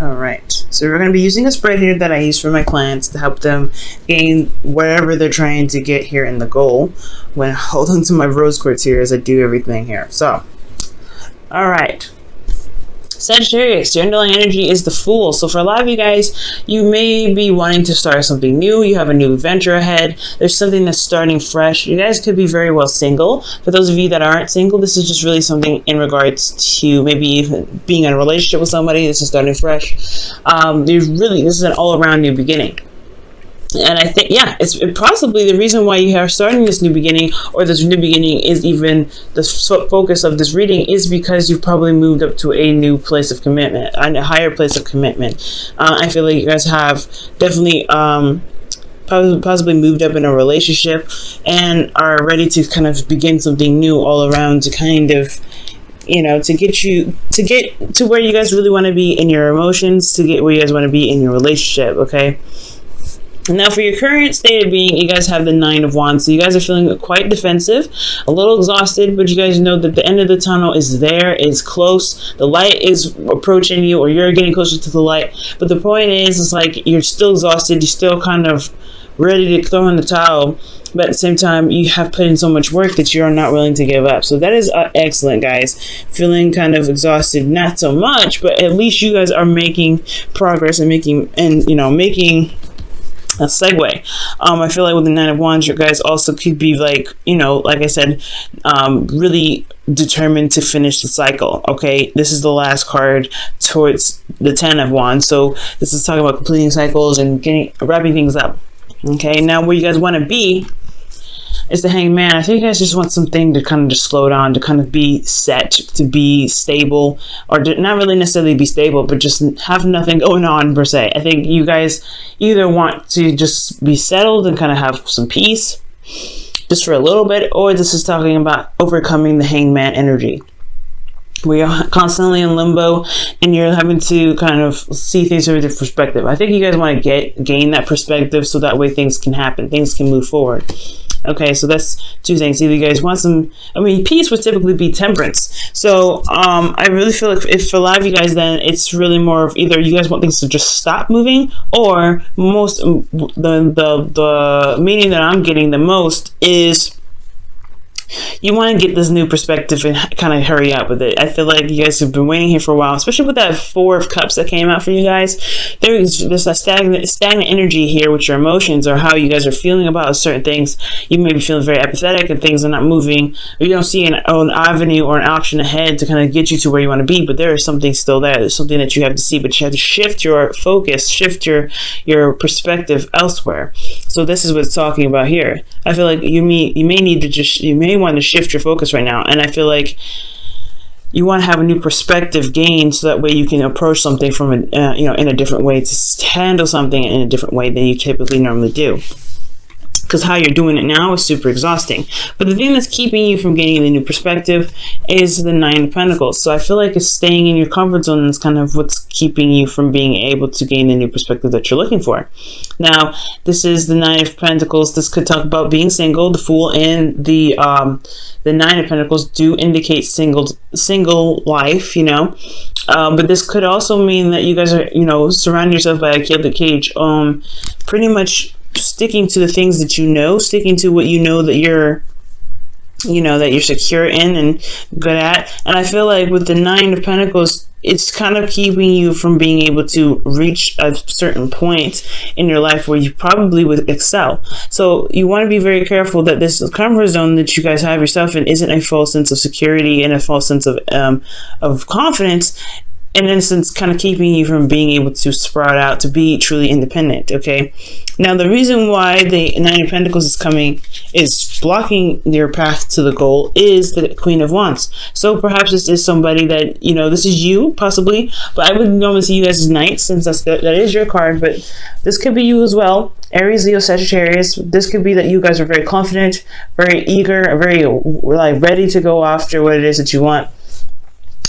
All right, so we're going to be using a spread here that I use for my clients to help them gain whatever they're trying to get here in the goal. When I hold on to my rose quartz here as I do everything here. So, all right. Sagittarius, your underlying energy is the Fool. So for a lot of you guys, you may be wanting to start something new. You have a new venture ahead. There's something that's starting fresh. You guys could be very well single. For those of you that aren't single, this is just really something in regards to maybe even being in a relationship with somebody. This is starting fresh. This is an all-around new beginning. And I think, yeah, it's possibly the reason why you are starting this new beginning, or this new beginning is even the focus of this reading, is because you've probably moved up to a new place of commitment, a higher place of commitment. I feel like you guys have definitely possibly moved up in a relationship and are ready to kind of begin something new all around, to kind of, you know, to get to where you guys really want to be in your emotions, to get where you guys want to be in your relationship, okay? Now, for your current state of being, you guys have the Nine of Wands. So you guys are feeling quite defensive, a little exhausted, but you guys know that the end of the tunnel is there, is close. The light is approaching you, or you're getting closer to the light. But the point is, it's like you're still exhausted. You're still kind of ready to throw in the towel. But at the same time, you have put in so much work that you're not willing to give up. So that is excellent, guys. Feeling kind of exhausted, not so much, but at least you guys are making progress and making a segue. I feel like with the Nine of Wands, you guys also could be like, you know, like I said, really determined to finish the cycle. Okay, this is the last card towards the Ten of Wands. So this is talking about completing cycles and wrapping things up. Okay, now where you guys want to be is the Hangman. I think you guys just want something to kind of just slow down, to kind of be set, to be stable, or not really necessarily be stable, but just have nothing going on per se. I think you guys either want to just be settled and kind of have some peace just for a little bit, or this is talking about overcoming the Hangman energy, where you're constantly in limbo and you're having to kind of see things from a different perspective. I think you guys want to gain that perspective so that way things can happen, things can move forward. Okay, so that's two things. Either you guys want some, peace would typically be temperance. So I really feel like if for a lot of you guys, then it's really more of either you guys want things to just stop moving, or the meaning that I'm getting the most is you want to get this new perspective and kind of hurry up with it. I feel like you guys have been waiting here for a while, especially with that Four of Cups that came out for you guys. There's a stagnant energy here with your emotions, or how you guys are feeling about certain things. You may be feeling very apathetic and things are not moving, or you don't see an avenue or an option ahead to kind of get you to where you want to be, but there is something still there. There's something that you have to see, but you have to shift your focus, shift your perspective elsewhere. So this is what it's talking about here. I feel like you may want to shift your focus right now, and I feel like you want to have a new perspective gained, so that way you can approach something from in a different way, to handle something in a different way than you typically normally do, because how you're doing it now is super exhausting. But the thing that's keeping you from gaining the new perspective is the Nine of Pentacles. So I feel like it's staying in your comfort zone is kind of what's keeping you from being able to gain the new perspective that you're looking for. Now, this is the Nine of Pentacles. This could talk about being single. The Fool and the Nine of Pentacles do indicate single life, but this could also mean that you guys are, surrounding yourself by a gilded cage, pretty much sticking to the things that sticking to what that you're secure in and good at. And I feel like with the Nine of Pentacles, it's kind of keeping you from being able to reach a certain point in your life where you probably would excel. So you want to be very careful that this comfort zone that you guys have yourself in isn't a false sense of security and a false sense of confidence, in essence, kind of keeping you from being able to sprout out to be truly independent. Okay, now the reason why the Nine of Pentacles is blocking your path to the goal is the Queen of Wands. So perhaps this is somebody that this is you possibly, but I would normally see you guys as Knights, since that is your card. But this could be you as well, Aries, Leo, Sagittarius. This could be that you guys are very confident, very eager, very ready to go after what it is that you want.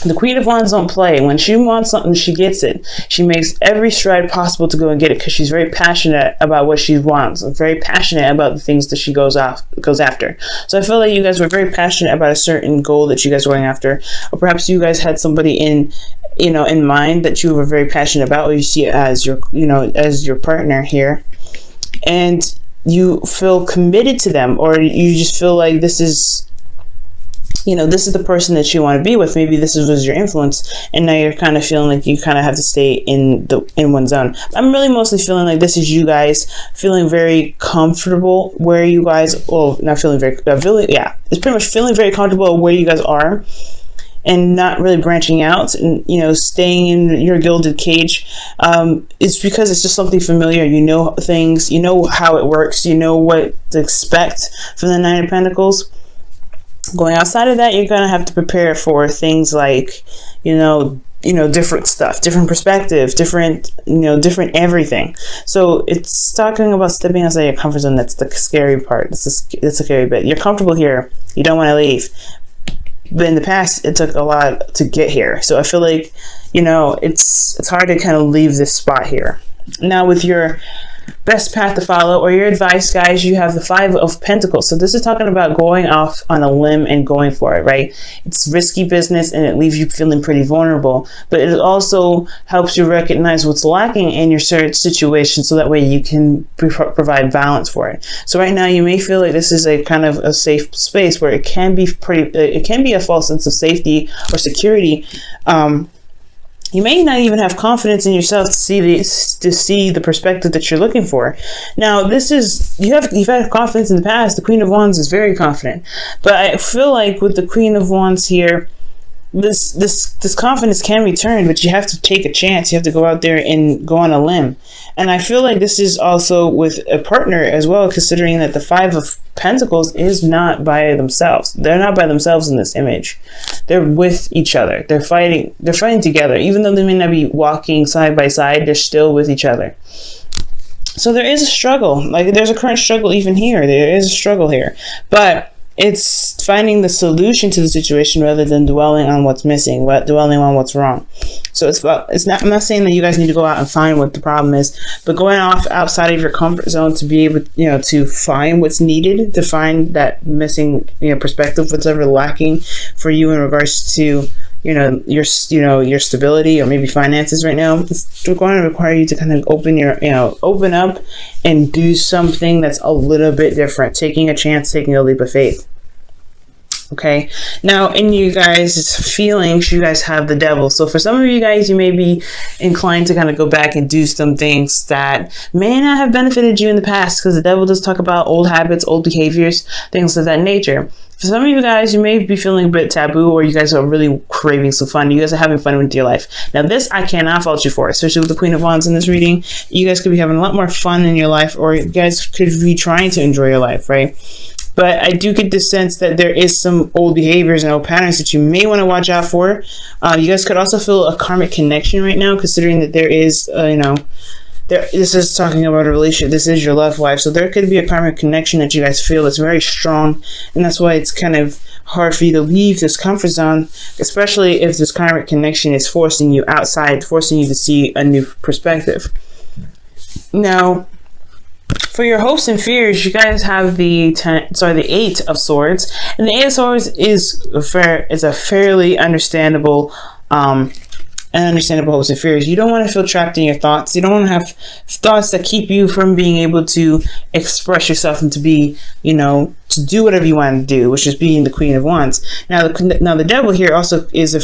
The Queen of Wands don't play. When she wants something, she gets it. She makes every stride possible to go and get it, because she's very passionate about what she wants, very passionate about the things that she goes after. So I feel like you guys were very passionate about a certain goal that you guys were going after, or perhaps you guys had somebody in in mind, that you are very passionate about, or you see it as your, as your partner here, and you feel committed to them, or you just feel like this is, this is the person that you want to be with. Maybe this was your influence, and now you're kind of feeling like you kind of have to stay in one zone. I'm really mostly feeling like this is you guys feeling very comfortable where you guys, well, not feeling very, yeah, it's pretty much feeling very comfortable where you guys are, and not really branching out, and staying in your gilded cage. It's because it's just something familiar. You know things, you know how it works, you know what to expect from the Nine of Pentacles. Going outside of that, you're gonna have to prepare for things like, different stuff, different perspective, different everything. So it's talking about stepping outside your comfort zone. That's the scary part. That's the scary bit. You're comfortable here. You don't want to leave. But in the past, it took a lot to get here. So I feel like, it's hard to kind of leave this spot here. Now, with your best path to follow, or your advice, guys, you have the Five of Pentacles. So this is talking about going off on a limb and going for it, right? It's risky business, and it leaves you feeling pretty vulnerable, but it also helps you recognize what's lacking in your certain situation, so that way you can provide balance for it. So right now, you may feel like this is a kind of a safe space where it can be it can be a false sense of safety or security. You may not even have confidence in yourself to see the perspective that you're looking for. Now, you've had confidence in the past. The Queen of Wands is very confident, but I feel like with the Queen of Wands here, this confidence can return, but you have to take a chance. You have to go out there and go on a limb. And I feel like this is also with a partner as well, considering that the Five of Pentacles is not by themselves. They're not by themselves in this image. They're with each other. They're fighting together. Even though they may not be walking side by side, they're still with each other. So there is a struggle. Like, there's a current struggle even here. There is a struggle here. But it's finding the solution to the situation rather than dwelling on what's missing, dwelling on what's wrong. So I'm not saying that you guys need to go out and find what the problem is, but going off outside of your comfort zone to be able, to find what's needed, to find that missing, perspective, whatever lacking for you in regards to, your stability or maybe finances right now. It's going to require you to kind of open up and do something that's a little bit different, taking a chance, taking a leap of faith. Okay, now in you guys' feelings, you guys have the Devil. So for some of you guys, you may be inclined to kind of go back and do some things that may not have benefited you in the past, because the Devil does talk about old habits, old behaviors, things of that nature. For some of you guys, you may be feeling a bit taboo, or you guys are really craving some fun. You guys are having fun with your life. Now this, I cannot fault you for, especially with the Queen of Wands in this reading. You guys could be having a lot more fun in your life, or you guys could be trying to enjoy your life, right? But I do get the sense that there is some old behaviors and old patterns that you may want to watch out for. You guys could also feel a karmic connection right now, considering that there is, this is talking about a relationship. This is your love life. So there could be a karmic connection that you guys feel that's very strong. And that's why it's kind of hard for you to leave this comfort zone, especially if this karmic connection is forcing you outside, forcing you to see a new perspective. Now, for your hopes and fears, you guys have the Eight of Swords, and the Eight of Swords is a fairly understandable hopes and fears. You don't want to feel trapped in your thoughts. You don't want to have thoughts that keep you from being able to express yourself and to be, to do whatever you want to do, which is being the Queen of Wands. Now the Devil here also is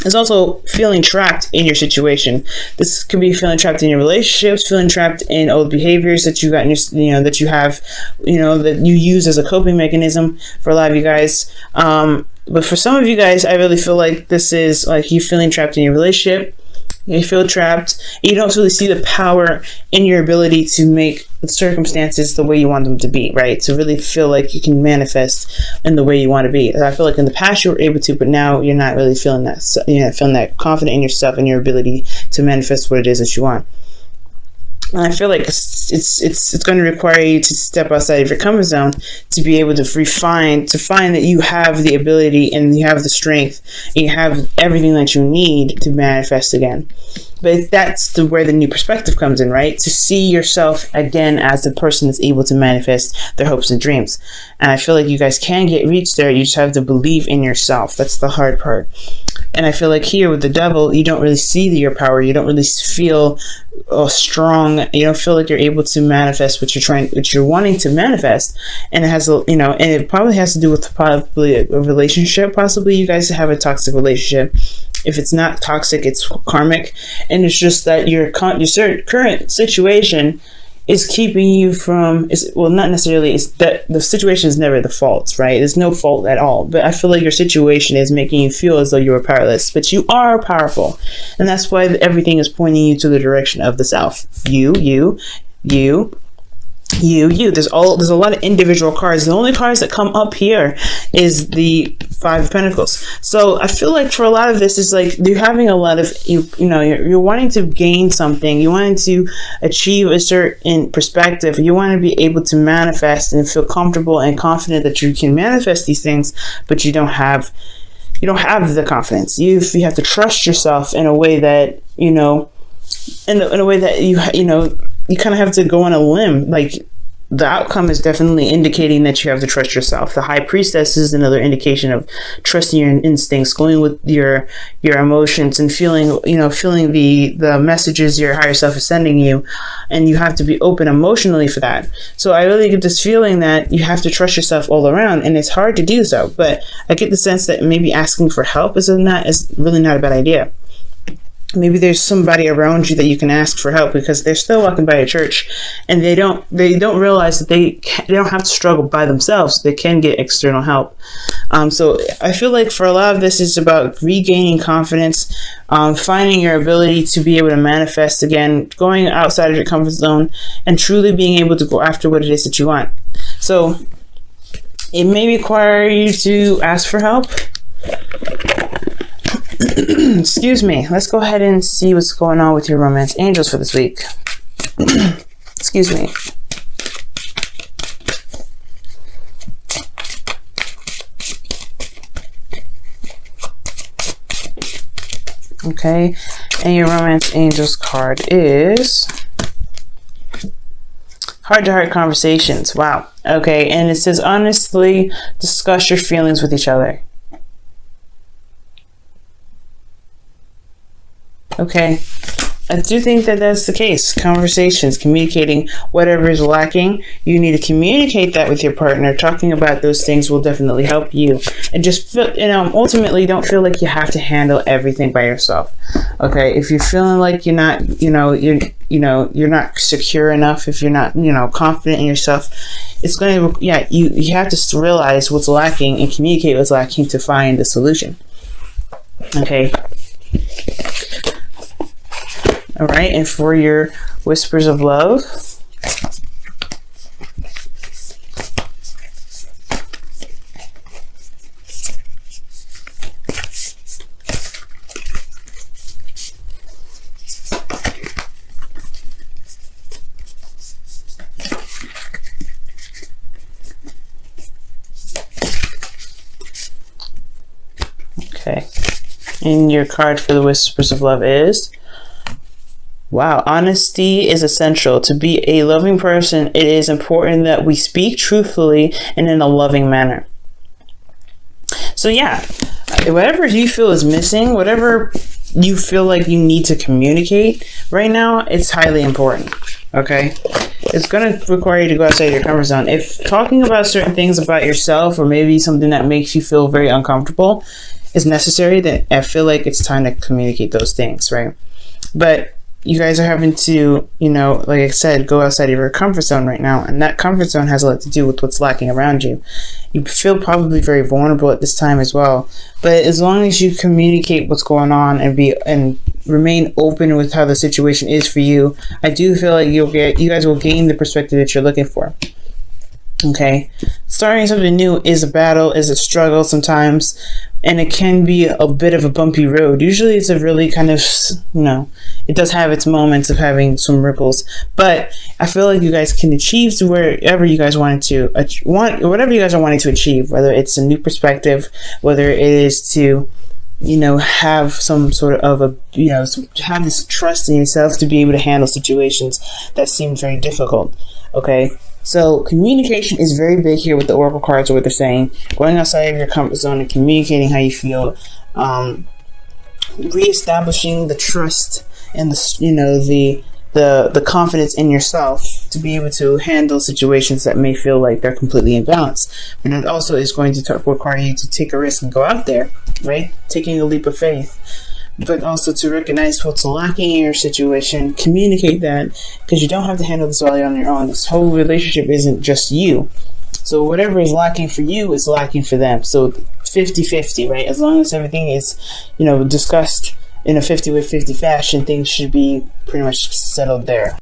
is also feeling trapped in your situation. This could be feeling trapped in your relationships, feeling trapped in old behaviors that you got in your, that you use as a coping mechanism for a lot of you guys. But for some of you guys, I really feel like this is like you feeling trapped in your relationship. You feel trapped. You don't really see the power in your ability to make the circumstances the way you want them to be, right? To really feel like you can manifest in the way you want to be. I feel like in the past you were able to, but now you're not really feeling that. You're not feeling that confident in yourself and your ability to manifest what it is that you want. And I feel like it's going to require you to step outside of your comfort zone to be able to find that you have the ability and you have the strength and you have everything that you need to manifest again. But that's where the new perspective comes in, right? To see yourself again as the person that's able to manifest their hopes and dreams. And I feel like you guys can reach there. You just have to believe in yourself. That's the hard part. And I feel like here with the devil, you don't really see your power. You don't really feel strong. You don't feel like you're able to manifest what you're wanting to manifest. And it has, and it probably has to do with probably a relationship. Possibly you guys have a toxic relationship. If it's not toxic, it's karmic. And it's just that your current situation is keeping you from, not necessarily, it's that the situation is never the fault, right? There's no fault at all. But I feel like your situation is making you feel as though you are powerless, but you are powerful. And that's why everything is pointing you to the direction of the self. You. There's a lot of individual cards. The only cards that come up here is the Five of Pentacles. So I feel like for a lot of this is like you're having a lot of you're wanting to gain something. You wanting to achieve a certain perspective. You want to be able to manifest and feel comfortable and confident that you can manifest these things, but you don't have the confidence. You have to trust yourself in a way that in a way that you kind of have to go on a limb. Like the outcome is definitely indicating that you have to trust yourself. The High Priestess is another indication of trusting your instincts, going with your emotions, and feeling the messages your higher self is sending you, and you have to be open emotionally for that. So I really get this feeling that you have to trust yourself all around, and it's hard to do so. But I get the sense that maybe asking for help is really not a bad idea. Maybe there's somebody around you that you can ask for help, because they're still walking by a church, and they don't realize that they don't have to struggle by themselves. They can get external help. So I feel like for a lot of this is about regaining confidence, finding your ability to be able to manifest again, going outside of your comfort zone, and truly being able to go after what it is that you want. So it may require you to ask for help. Excuse me. Let's go ahead and see what's going on with your romance angels for this week. Excuse me. Okay. And your romance angels card is heart-to-heart conversations. Wow. Okay. And it says honestly discuss your feelings with each other. Okay, I do think that that's the case. Conversations, communicating whatever is lacking. You need to communicate that with your partner. Talking about those things will definitely help you. And just feel, ultimately don't feel like you have to handle everything by yourself. Okay, if you're feeling like you're not, you're not secure enough, if you're not, confident in yourself, it's going to, you have to realize what's lacking and communicate what's lacking to find the solution. Okay. All right, and for your whispers of love, okay, and your card for the whispers of love is, wow, honesty is essential. To be a loving person, it is important that we speak truthfully and in a loving manner. So yeah, whatever you feel is missing, whatever you feel like you need to communicate right now, it's highly important, okay? It's going to require you to go outside your comfort zone. If talking about certain things about yourself, or maybe something that makes you feel very uncomfortable, is necessary, then I feel like it's time to communicate those things, right? But you guys are having to, like I said, go outside of your comfort zone right now. And that comfort zone has a lot to do with what's lacking around you. You feel probably very vulnerable at this time as well. But as long as you communicate what's going on and remain open with how the situation is for you, I do feel like you guys will gain the perspective that you're looking for. Okay, starting something new is a battle, is a struggle sometimes, and it can be a bit of a bumpy road. Usually it's a really kind of, it does have its moments of having some ripples, but I feel like you guys can achieve to whatever you guys whatever you guys are wanting to achieve, whether it's a new perspective, whether it is to, have some sort of have this trust in yourself to be able to handle situations that seem very difficult. Okay. So communication is very big here with the Oracle cards, or what they're saying. Going outside of your comfort zone and communicating how you feel reestablishing the trust and the confidence in yourself to be able to handle situations that may feel like they're completely imbalanced. And it also is going to require you to take a risk and go out there, right? Taking a leap of faith, but also to recognize what's lacking in your situation, communicate that, because you don't have to handle this all on your own. This whole relationship isn't just you. So whatever is lacking for you is lacking for them. So 50-50, right? As long as everything is, discussed in a 50-50 fashion, things should be pretty much settled there.